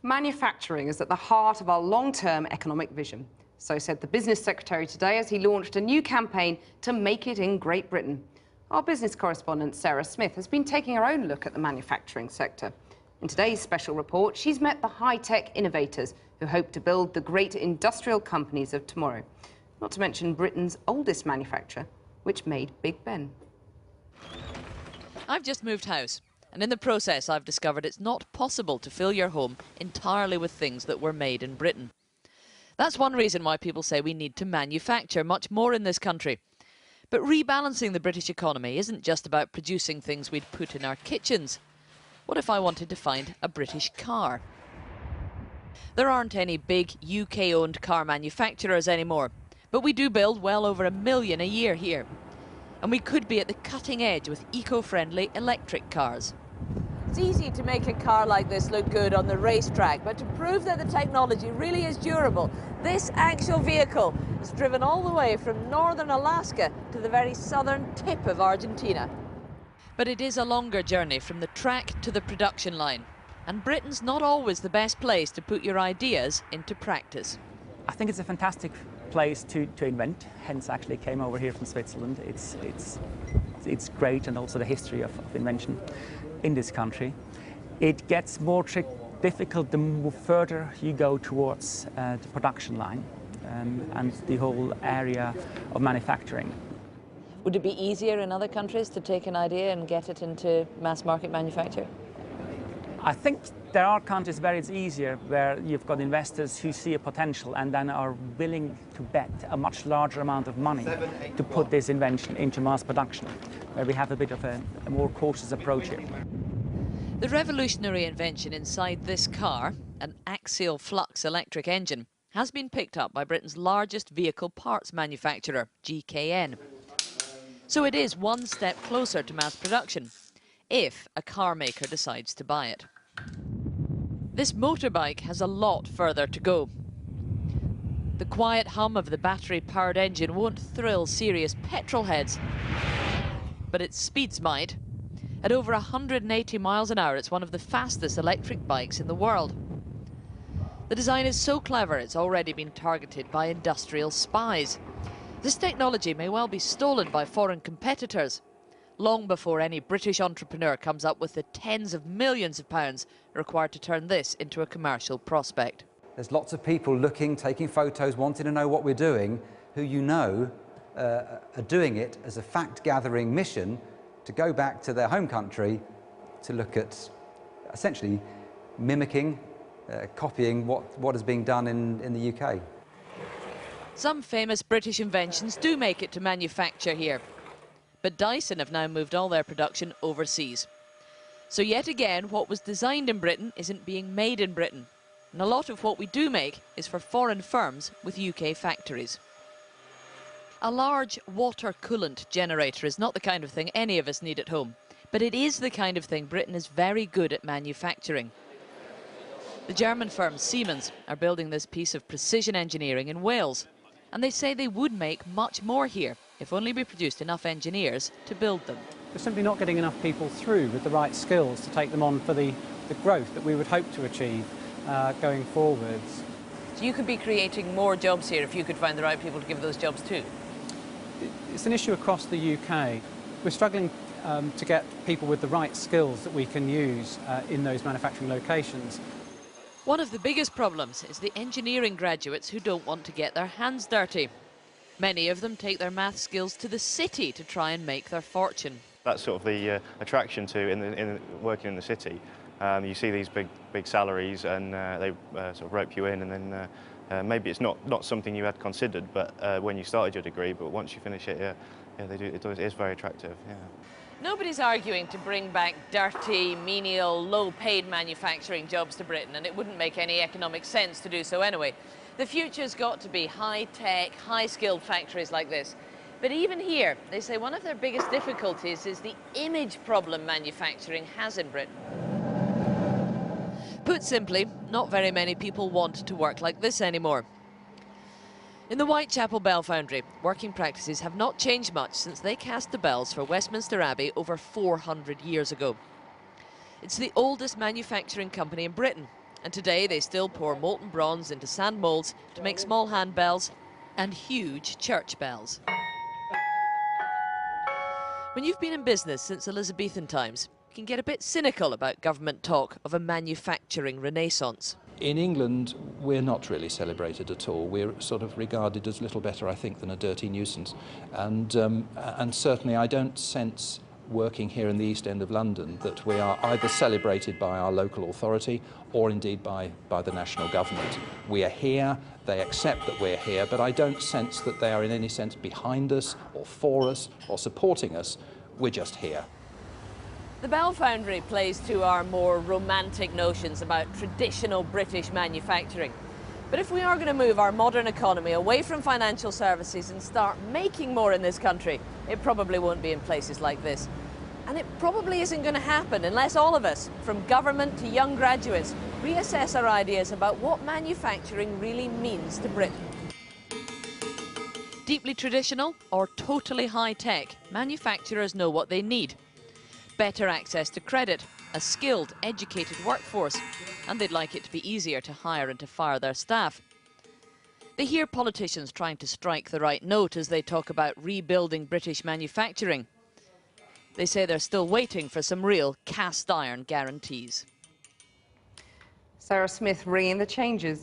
Manufacturing is at the heart of our long-term economic vision. So said the Business Secretary today as he launched a new campaign to make it in Great Britain. Our business correspondent Sarah Smith has been taking her own look at the manufacturing sector. In today's special report, she's met the high-tech innovators who hope to build the great industrial companies of tomorrow. Not to mention Britain's oldest manufacturer, which made Big Ben. I've just moved house, and in the process I've discovered it's not possible to fill your home entirely with things that were made in Britain. That's one reason why people say we need to manufacture much more in this country. But rebalancing the British economy isn't just about producing things we'd put in our kitchens. What if I wanted to find a British car? There aren't any big UK-owned car manufacturers anymore, but we do build well over 1 million a year here. And we could be at the cutting edge with eco-friendly electric cars. It's easy to make a car like this look good on the racetrack, but to prove that the technology really is durable, this actual vehicle is driven all the way from northern Alaska to the very southern tip of Argentina. But it is a longer journey from the track to the production line, and Britain's not always the best place to put your ideas into practice. I think it's a fantastic place to invent, hence actually came over here from Switzerland. It's great, and also the history of invention in this country. It gets more difficult the more further you go towards the production line and the whole area of manufacturing. Would it be easier in other countries to take an idea and get it into mass market manufacture? I think there are countries where it's easier, where you've got investors who see a potential and then are willing to bet a much larger amount of money to put this invention into mass production, where we have a bit of a more cautious approach here. The revolutionary invention inside this car, an axial flux electric engine, has been picked up by Britain's largest vehicle parts manufacturer, GKN. So it is one step closer to mass production, if a car maker decides to buy it. This motorbike has a lot further to go. The quiet hum of the battery-powered engine won't thrill serious petrol heads, but its speeds might. At over 180 miles an hour, it's one of the fastest electric bikes in the world. The design is so clever, it's already been targeted by industrial spies. This technology may well be stolen by foreign competitors, long before any British entrepreneur comes up with the tens of millions of pounds required to turn this into a commercial prospect. There's lots of people looking, taking photos, wanting to know what we're doing, who you know are doing it as a fact-gathering mission to go back to their home country to look at essentially mimicking, copying what is being done in the UK. Some famous British inventions do make it to manufacture here. But Dyson have now moved all their production overseas. So yet again, what was designed in Britain isn't being made in Britain. And a lot of what we do make is for foreign firms with UK factories. A large water coolant generator is not the kind of thing any of us need at home, but it is the kind of thing Britain is very good at manufacturing. The German firm Siemens are building this piece of precision engineering in Wales, and they say they would make much more here if only we produced enough engineers to build them. We're simply not getting enough people through with the right skills to take them on for the growth that we would hope to achieve going forwards. So you could be creating more jobs here if you could find the right people to give those jobs to? It's an issue across the UK. We're struggling to get people with the right skills that we can use in those manufacturing locations. One of the biggest problems is the engineering graduates who don't want to get their hands dirty. Many of them take their math skills to the city to try and make their fortune. That's sort of the attraction to in working in the city. You see these big salaries, and they sort of rope you in, and then maybe it's not something you had considered, but when you started your degree, but once you finish it, yeah, they do. It is very attractive. Yeah. Nobody's arguing to bring back dirty, menial, low-paid manufacturing jobs to Britain, and it wouldn't make any economic sense to do so anyway. The future's got to be high-tech, high-skilled factories like this. But even here, they say one of their biggest difficulties is the image problem manufacturing has in Britain. Put simply, not very many people want to work like this anymore. In the Whitechapel Bell Foundry, working practices have not changed much since they cast the bells for Westminster Abbey over 400 years ago. It's the oldest manufacturing company in Britain, And today they still pour molten bronze into sand moulds to make small handbells and huge church bells. When you've been in business since Elizabethan times, you can get a bit cynical about government talk of a manufacturing renaissance. In England, we're not really celebrated at all. We're sort of regarded as little better, I think, than a dirty nuisance. And certainly I don't sense, working here in the East End of London, that we are either celebrated by our local authority or indeed by the national government. We are here, they accept that we're here, but I don't sense that they are in any sense behind us or for us or supporting us. We're just here. The Bell Foundry plays to our more romantic notions about traditional British manufacturing. But if we are going to move our modern economy away from financial services and start making more in this country, it probably won't be in places like this. And it probably isn't going to happen unless all of us, from government to young graduates, reassess our ideas about what manufacturing really means to Britain. Deeply traditional or totally high-tech, manufacturers know what they need. Better access to credit, a skilled, educated workforce, and they'd like it to be easier to hire and to fire their staff. They hear politicians trying to strike the right note as they talk about rebuilding British manufacturing. They say they're still waiting for some real cast-iron guarantees. Sarah Smith ringing the changes.